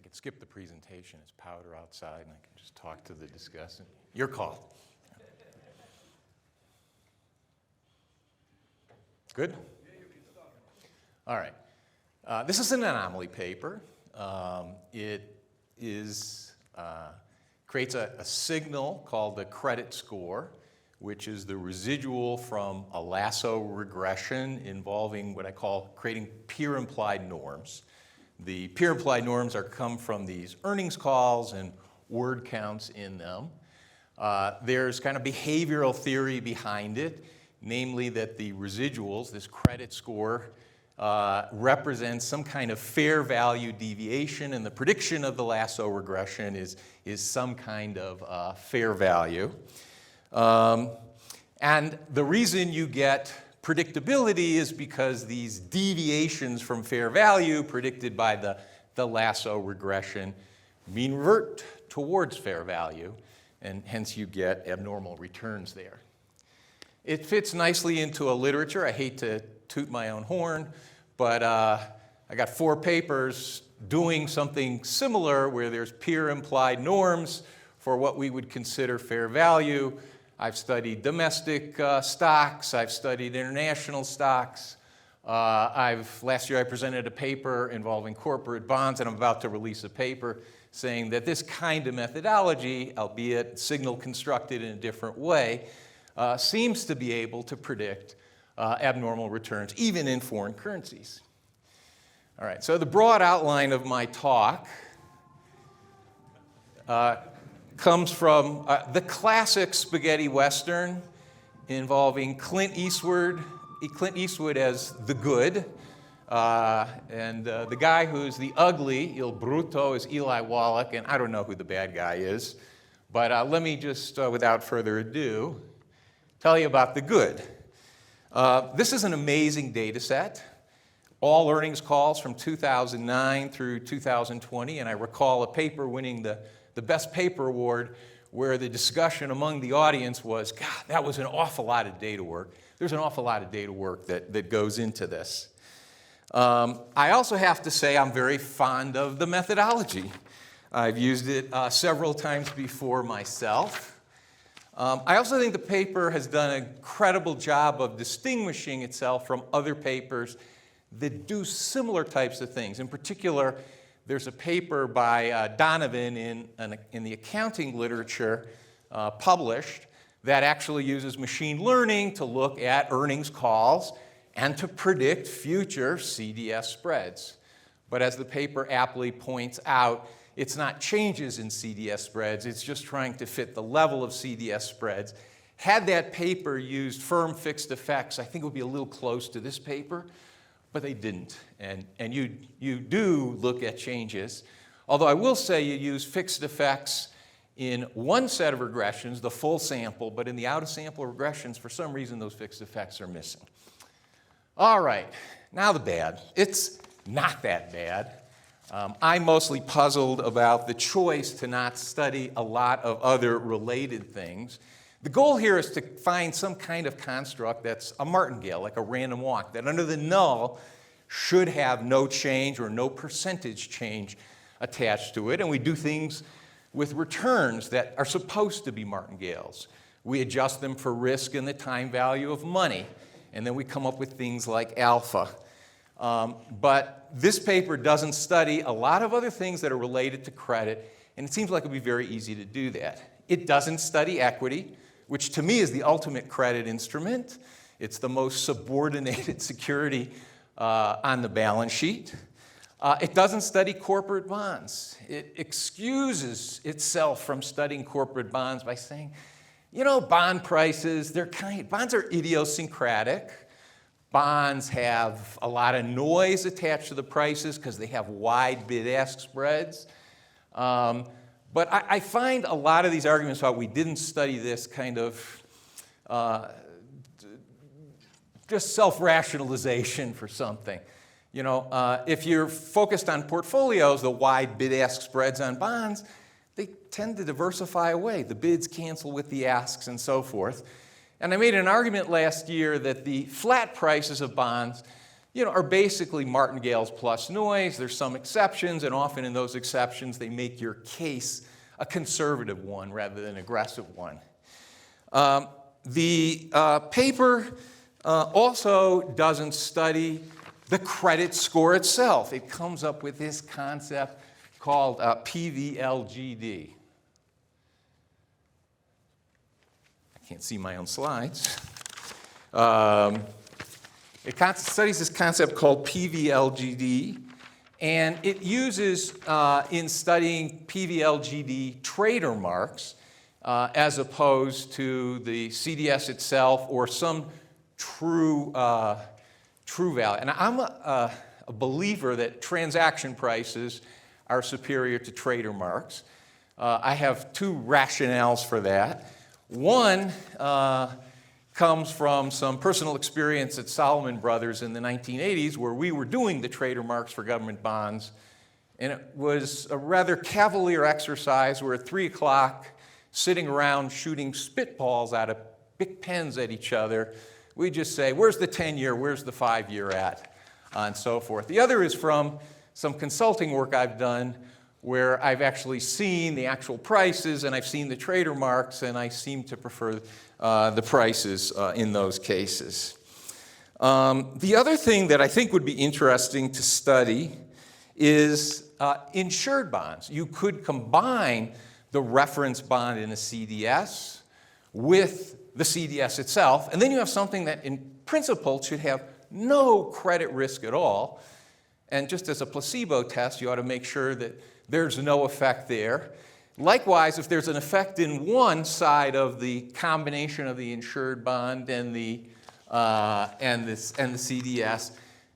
could skip the presentation. It's powder outside, and I can just talk to the discussant. Your call. Good? All right. This is an anomaly paper. It creates a signal called the credit score, which is the residual from a lasso regression involving what I call creating peer-implied norms. The peer-implied norms come from these earnings calls and word counts in them. There's kind of behavioral theory behind it, namely that the residuals, this credit score, represents some kind of fair value deviation, and the prediction of the lasso regression is some kind of fair value. And the reason you get predictability is because these deviations from fair value predicted by the lasso regression mean revert towards fair value, and hence you get abnormal returns there. It fits nicely into a literature. I hate to toot my own horn, but I got 4 papers doing something similar where there's peer-implied norms for what we would consider fair value. I've studied domestic stocks. I've studied international stocks. Last year I presented a paper involving corporate bonds, and I'm about to release a paper saying that this kind of methodology, albeit signal constructed in a different way, seems to be able to predict abnormal returns, even in foreign currencies. All right, so the broad outline of my talk comes from the classic spaghetti western involving Clint Eastwood as the good, and the guy who's the ugly, Il Bruto, is Eli Wallach, and I don't know who the bad guy is, but let me just, without further ado, tell you about the good. This is an amazing data set. All earnings calls from 2009 through 2020, and I recall a paper winning the Best Paper Award where the discussion among the audience was, God, that was an awful lot of data work. There's an awful lot of data work that goes into this. I also have to say I'm very fond of the methodology. I've used it several times before myself. I also think the paper has done an incredible job of distinguishing itself from other papers that do similar types of things. In particular, there's a paper by Donovan in the accounting literature published that actually uses machine learning to look at earnings calls and to predict future CDS spreads. But as the paper aptly points out, it's not changes in CDS spreads, it's just trying to fit the level of CDS spreads. Had that paper used firm fixed effects, I think it would be a little close to this paper, but they didn't. And you do look at changes, although I will say you use fixed effects in one set of regressions, the full sample, but in the out-of-sample regressions, for some reason, those fixed effects are missing. All right, now the bad. It's not that bad. I'm mostly puzzled about the choice to not study a lot of other related things. The goal here is to find some kind of construct that's a martingale, like a random walk, that under the null should have no change or no percentage change attached to it. And we do things with returns that are supposed to be martingales. We adjust them for risk and the time value of money. And then we come up with things like alpha. But this paper doesn't study a lot of other things that are related to credit, and it seems like it would be very easy to do that. It doesn't study equity, which to me is the ultimate credit instrument. It's the most subordinated security on the balance sheet. It doesn't study corporate bonds. It excuses itself from studying corporate bonds by saying, you know, bond prices, bonds are idiosyncratic. Bonds have a lot of noise attached to the prices because they have wide bid-ask spreads. But I find a lot of these arguments about we didn't study this kind of just self-rationalization for something. You know, if you're focused on portfolios, the wide bid-ask spreads on bonds, they tend to diversify away. The bids cancel with the asks and so forth. And I made an argument last year that the flat prices of bonds, are basically martingales plus noise. There's some exceptions, and often in those exceptions, they make your case a conservative one rather than an aggressive one. The paper also doesn't study the credit score itself. It comes up with this concept called PVLGD. I can't see my own slides. It studies this concept called PVLGD, and it uses, in studying PVLGD, trader marks, as opposed to the CDS itself or some true value. And I'm a believer that transaction prices are superior to trader marks. I have two rationales for that. One comes from some personal experience at Salomon Brothers in the 1980s, where we were doing the trader marks for government bonds. And it was a rather cavalier exercise. We're at 3 o'clock sitting around shooting spitballs out of big pens at each other. We just say, where's the 10-year, where's the 5-year at, and so forth. The other is from some consulting work I've done where I've actually seen the actual prices and I've seen the trader marks, and I seem to prefer the prices in those cases. The other thing that I think would be interesting to study is insured bonds. You could combine the reference bond in a CDS with the CDS itself, and then you have something that in principle should have no credit risk at all. And just as a placebo test, you ought to make sure that there's no effect there. Likewise, if there's an effect in one side of the combination of the insured bond and the CDS,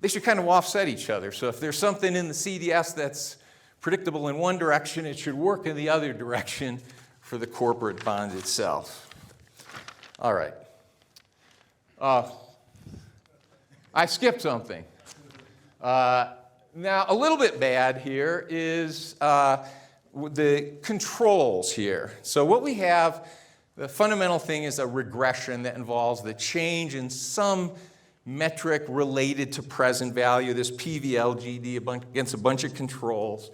they should kind of offset each other. So if there's something in the CDS that's predictable in one direction, it should work in the other direction for the corporate bond itself. All right. I skipped something. Now, a little bit bad here is the controls here. So what we have, the fundamental thing is a regression that involves the change in some metric related to present value, this PVLGD against a bunch of controls.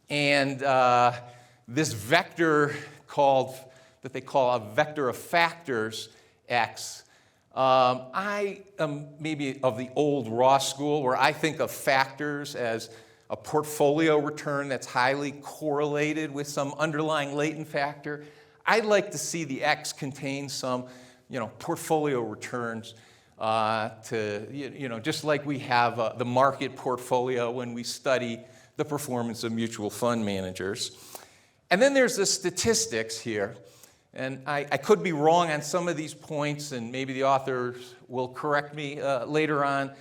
And this vector that they call a vector of factors, X. I am maybe of the old Ross school where I think of factors as a portfolio return that's highly correlated with some underlying latent factor. I'd like to see the X contain some, portfolio returns just like we have the market portfolio when we study the performance of mutual fund managers. And then there's the statistics here. And I could be wrong on some of these points, and maybe the authors will correct me later on.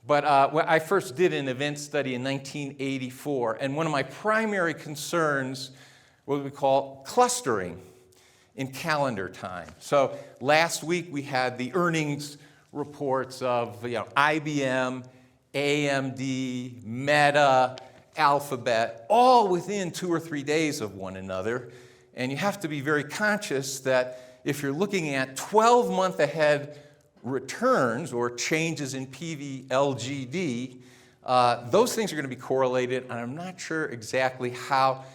But I first did an event study in 1984, and one of my primary concerns was what we call clustering in calendar time. So last week we had the earnings reports of IBM, AMD, Meta, Alphabet, all within 2 or 3 days of one another. And you have to be very conscious that if you're looking at 12-month ahead returns or changes in PVLGD, those things are going to be correlated, and I'm not sure exactly how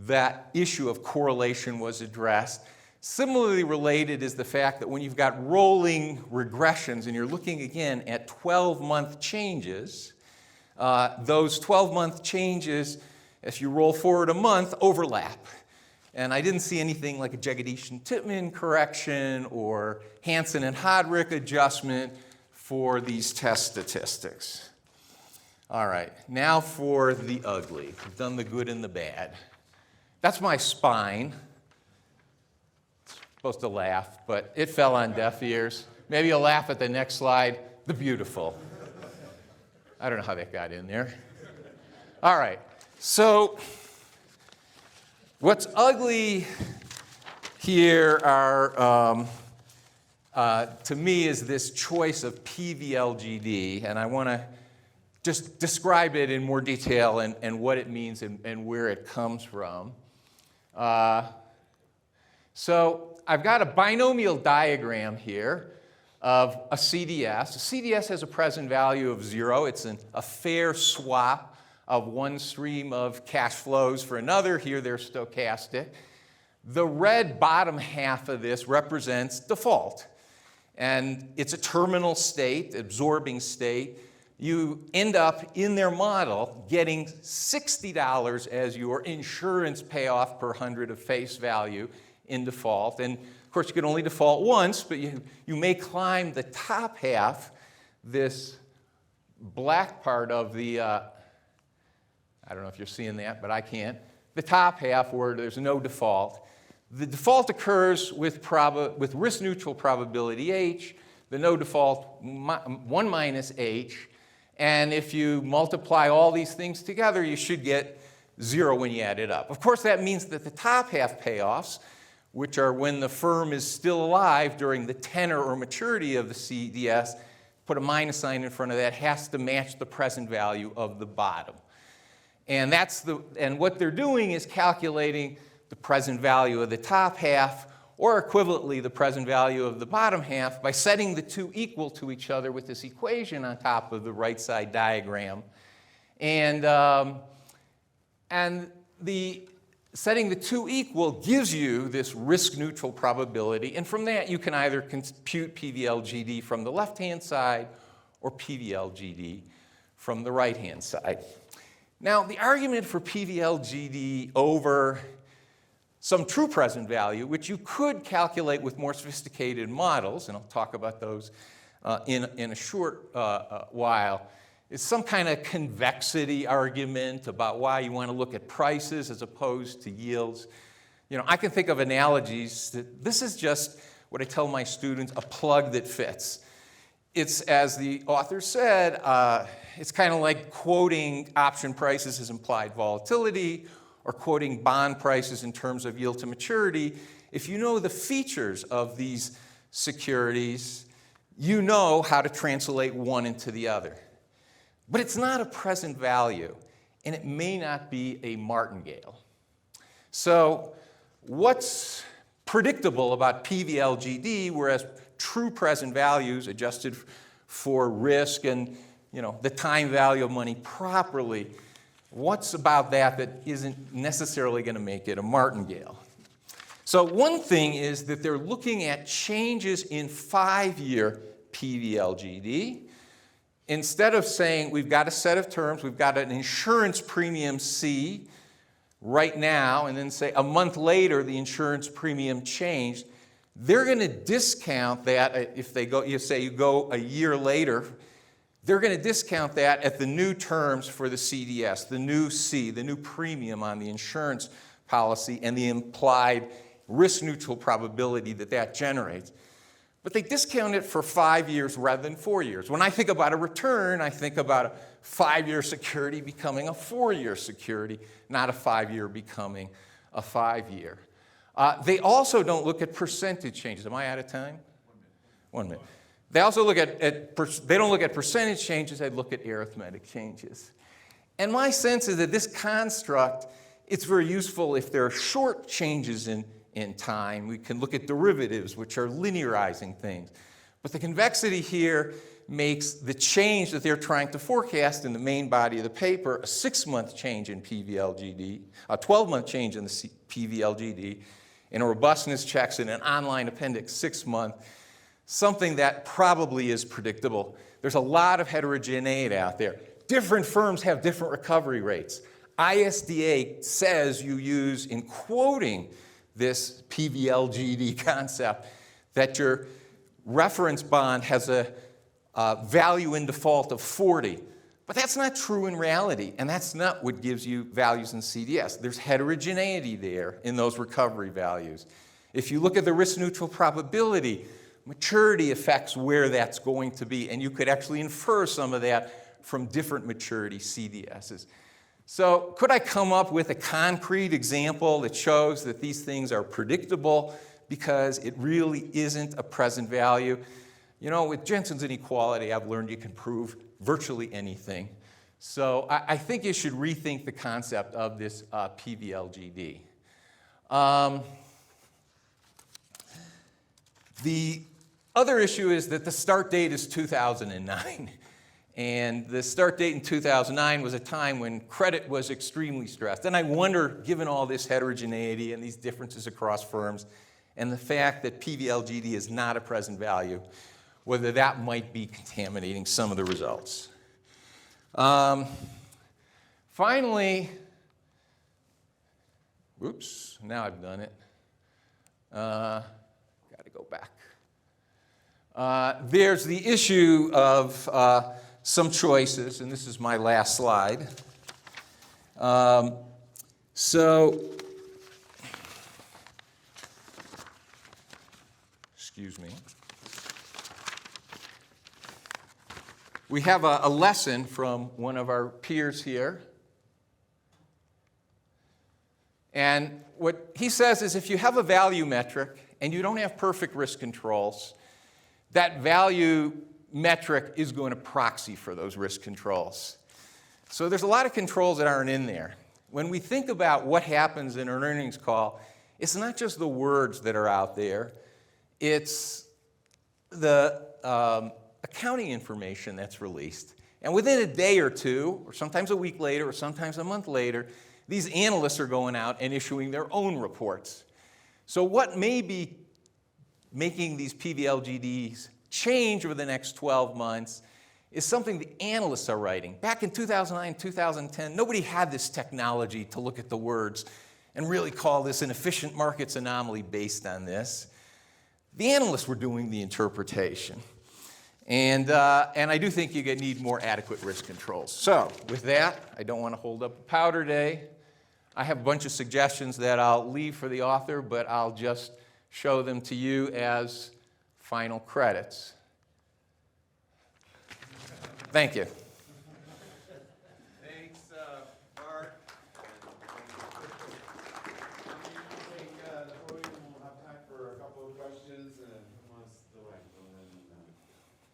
that issue of correlation was addressed. Similarly related is the fact that when you've got rolling regressions and you're looking again at 12-month changes, those 12-month changes, if you roll forward a month, overlap. And I didn't see anything like a Jagadish and Titman correction or Hansen and Hodrick adjustment for these test statistics. All right, now for the ugly. We've done the good and the bad. That's my spine. Supposed to laugh, but it fell on deaf ears. Maybe you'll laugh at the next slide. The beautiful. I don't know how that got in there. All right, so what's ugly here are, to me, is this choice of PVLGD, and I want to just describe it in more detail and what it means and where it comes from. So I've got a binomial diagram here of a CDS. A CDS has a present value of 0. It's a fair swap of one stream of cash flows for another. Here they're stochastic. The red bottom half of this represents default. And it's a terminal state, absorbing state. You end up in their model getting $60 as your insurance payoff per 100 of face value in default. And of course, you can only default once, but you may climb the top half, this black part of the, I don't know if you're seeing that, but I can't. The top half where there's no default. The default occurs with risk-neutral probability H, the no default 1 minus H, and if you multiply all these things together, you should get 0 when you add it up. Of course, that means that the top half payoffs, which are when the firm is still alive during the tenor or maturity of the CDS, put a minus sign in front of that, has to match the present value of the bottom. And what they're doing is calculating the present value of the top half, or equivalently the present value of the bottom half, by setting the two equal to each other with this equation on top of the right side diagram. And setting the two equal gives you this risk-neutral probability, and from that you can either compute PVLGD from the left-hand side or PVLGD from the right-hand side. Now, the argument for PVLGD over some true present value, which you could calculate with more sophisticated models, and I'll talk about those in a short while, is some kind of convexity argument about why you want to look at prices as opposed to yields. You know, I can think of analogies that this is just what I tell my students, a plug that fits. It's, as the author said, it's kind of like quoting option prices as implied volatility, or quoting bond prices in terms of yield to maturity. If you know the features of these securities, you know how to translate one into the other. But it's not a present value, and it may not be a martingale. So what's predictable about PVLGD, whereas true present values adjusted for risk and the time value of money properly, what's about that isn't necessarily going to make it a martingale? So one thing is that they're looking at changes in 5-year PVLGD. Instead of saying we've got a set of terms, we've got an insurance premium C right now, and then say a month later the insurance premium changed, they're going to discount that if they go, you go a year later, they're going to discount that at the new terms for the CDS, the new C, the new premium on the insurance policy, and the implied risk-neutral probability that generates. But they discount it for 5 years rather than 4 years. When I think about a return, I think about a 5-year security becoming a 4-year security, not a 5-year becoming a 5-year. They also don't look at percentage changes. Am I out of time? 1 minute. They also look they don't look at percentage changes, they look at arithmetic changes. And my sense is that this construct, it's very useful if there are short changes in time. We can look at derivatives, which are linearizing things. But the convexity here makes the change that they're trying to forecast in the main body of the paper a 6-month change in PVLGD, a 12-month change in the PVLGD, and a robustness checks in an online appendix 6-month, something that probably is predictable. There's a lot of heterogeneity out there. Different firms have different recovery rates. ISDA says you use, in quoting this PVLGD concept, that your reference bond has a value in default of 40. But that's not true in reality, and that's not what gives you values in CDS. There's heterogeneity there in those recovery values. If you look at the risk-neutral probability, maturity affects where that's going to be, and you could actually infer some of that from different maturity CDSs. So could I come up with a concrete example that shows that these things are predictable because it really isn't a present value? You know, with Jensen's inequality, I've learned you can prove virtually anything. So I think you should rethink the concept of this other issue is that the start date is 2009. And the start date in 2009 was a time when credit was extremely stressed. And I wonder, given all this heterogeneity and these differences across firms, and the fact that PV/LGD is not a present value, whether that might be contaminating some of the results. Finally, oops, now I've done it. Got to go back. There's the issue of some choices, and this is my last slide. Excuse me. We have a lesson from one of our peers here. And what he says is if you have a value metric and you don't have perfect risk controls, that value metric is going to proxy for those risk controls. So there's a lot of controls that aren't in there. When we think about what happens in an earnings call, it's not just the words that are out there, it's the accounting information that's released. And within a day or two, or sometimes a week later, or sometimes a month later, these analysts are going out and issuing their own reports. So what may be making these PV/LGDs change over the next 12 months is something the analysts are writing. Back in 2009, 2010, nobody had this technology to look at the words and really call this an efficient markets anomaly based on this. The analysts were doing the interpretation. And I do think you need more adequate risk controls. So with that, I don't want to hold up a powder day. I have a bunch of suggestions that I'll leave for the author, but I'll just show them to you as final credits. Thank you.